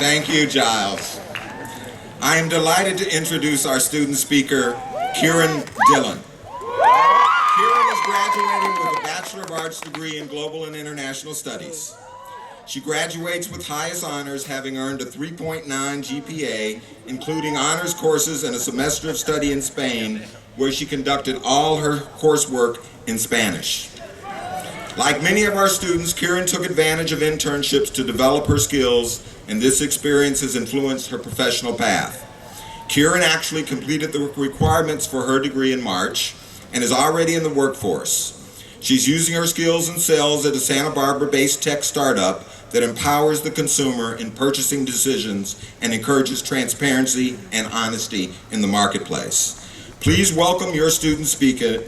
Thank you, Giles. I am delighted to introduce our student speaker, Kiran Dhillon. Kiran is graduating with a Bachelor of Arts degree in Global and International Studies. She graduates with highest honors, having earned a 3.9 GPA, including honors courses and a semester of study in Spain, where she conducted all her coursework in Spanish. Like many of our students, Kiran took advantage of internships to develop her skills, and this experience has influenced her professional path. Kiran actually completed the requirements for her degree in March and is already in the workforce. She's using her skills in sales at a Santa Barbara-based tech startup that empowers the consumer in purchasing decisions and encourages transparency and honesty in the marketplace. Please welcome your student speaker,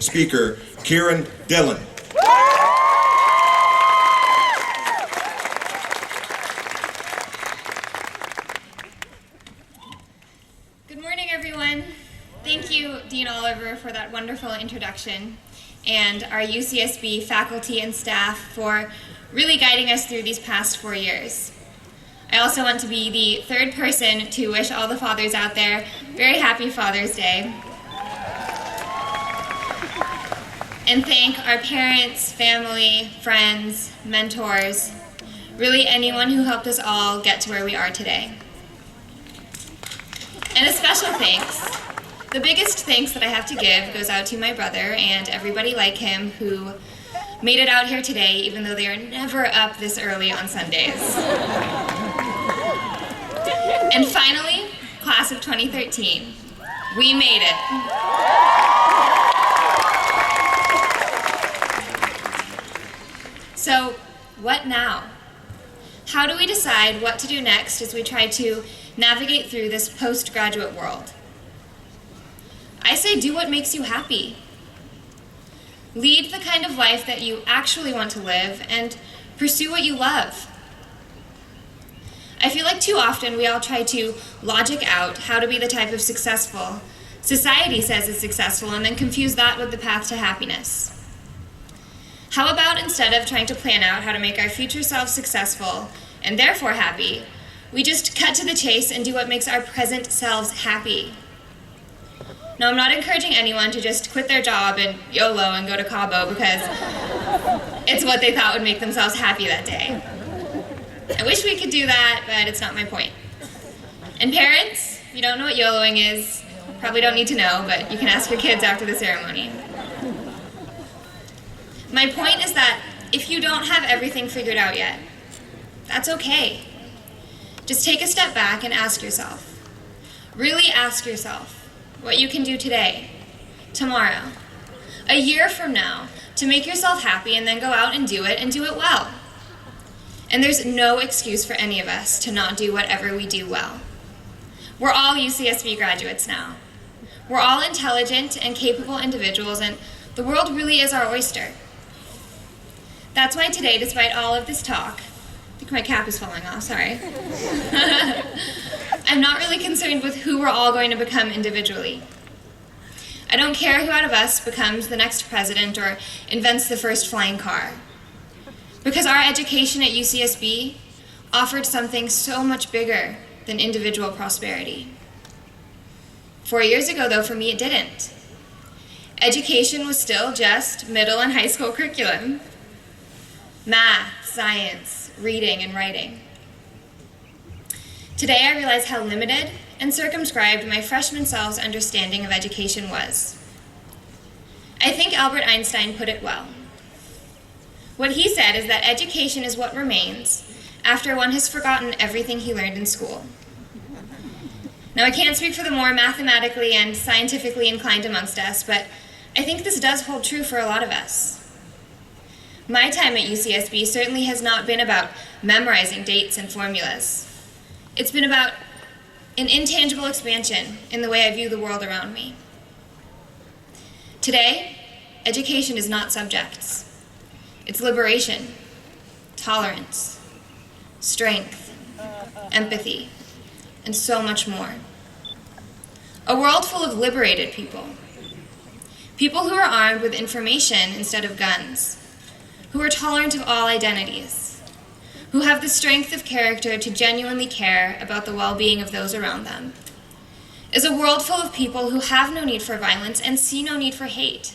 Kiran Dhillon. Good morning, everyone. Thank you, Dean Oliver, for that wonderful introduction, and our UCSB faculty and staff for really guiding us through these past 4 years. I also want to be the third person to wish all the fathers out there very happy Father's Day. And thank our parents, family, friends, mentors, really anyone who helped us all get to where we are today. And a special thanks. The biggest thanks that I have to give goes out to my brother and everybody like him who made it out here today, even though they are never up this early on Sundays. And finally, class of 2013, we made it. So, what now? How do we decide what to do next as we try to navigate through this postgraduate world? I say do what makes you happy. Lead the kind of life that you actually want to live and pursue what you love. I feel like too often we all try to logic out how to be the type of successful society says is successful and then confuse that with the path to happiness. How about instead of trying to plan out how to make our future selves successful and therefore happy, we just cut to the chase and do what makes our present selves happy? Now, I'm not encouraging anyone to just quit their job and YOLO and go to Cabo because it's what they thought would make themselves happy that day. I wish we could do that, but it's not my point. And parents, if you don't know what YOLOing is, probably don't need to know, but you can ask your kids after the ceremony. My point is that if you don't have everything figured out yet, that's okay. Just take a step back and ask yourself, really ask yourself, what you can do today, tomorrow, a year from now, to make yourself happy and then go out and do it well. And there's no excuse for any of us to not do whatever we do well. We're all UCSB graduates now. We're all intelligent and capable individuals, and the world really is our oyster. That's why today, despite all of this talk, I think my cap is falling off, sorry. I'm not really concerned with who we're all going to become individually. I don't care who out of us becomes the next president or invents the first flying car. Because our education at UCSB offered something so much bigger than individual prosperity. 4 years ago, though, for me, it didn't. Education was still just middle and high school curriculum. Math, science, reading, and writing. Today, I realize how limited and circumscribed my freshman self's understanding of education was. I think Albert Einstein put it well. What he said is that education is what remains after one has forgotten everything he learned in school. Now, I can't speak for the more mathematically and scientifically inclined amongst us, but I think this does hold true for a lot of us. My time at UCSB certainly has not been about memorizing dates and formulas. It's been about an intangible expansion in the way I view the world around me. Today, education is not subjects. It's liberation, tolerance, strength, empathy, and so much more. A world full of liberated people. People who are armed with information instead of guns. Who are tolerant of all identities. who have the strength of character to genuinely care about the well-being of those around them, is a world full of people who have no need for violence and see no need for hate.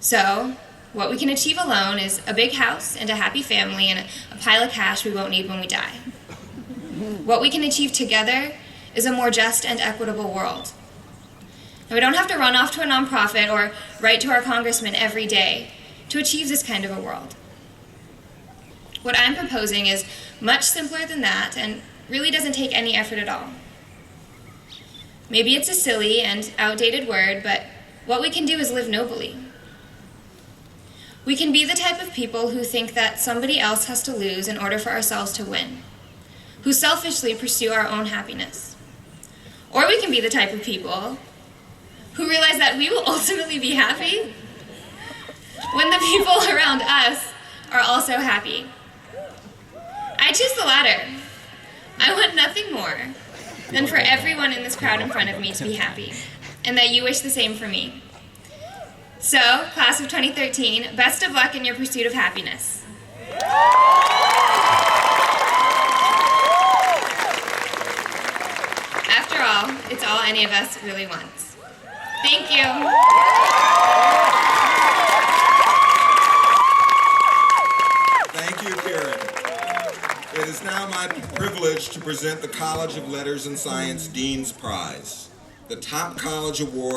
So, what we can achieve alone is a big house and a happy family and a pile of cash we won't need when we die. What we can achieve together is a more just and equitable world. And we don't have to run off to a nonprofit or write to our congressman every day to achieve this kind of a world. What I'm proposing is much simpler than that and really doesn't take any effort at all. Maybe it's a silly and outdated word, but what we can do is live nobly. We can be the type of people who think that somebody else has to lose in order for ourselves to win, who selfishly pursue our own happiness. Or we can be the type of people who realize that we will ultimately be happy when the people around us are also happy. I choose the latter. I want nothing more than for everyone in this crowd in front of me to be happy, and that you wish the same for me. So, class of 2013, best of luck in your pursuit of happiness. After all, it's all any of us really wants. Thank you. Thank you, Kiran. It is now my privilege to present the College of Letters and Science Dean's Prize, the top college award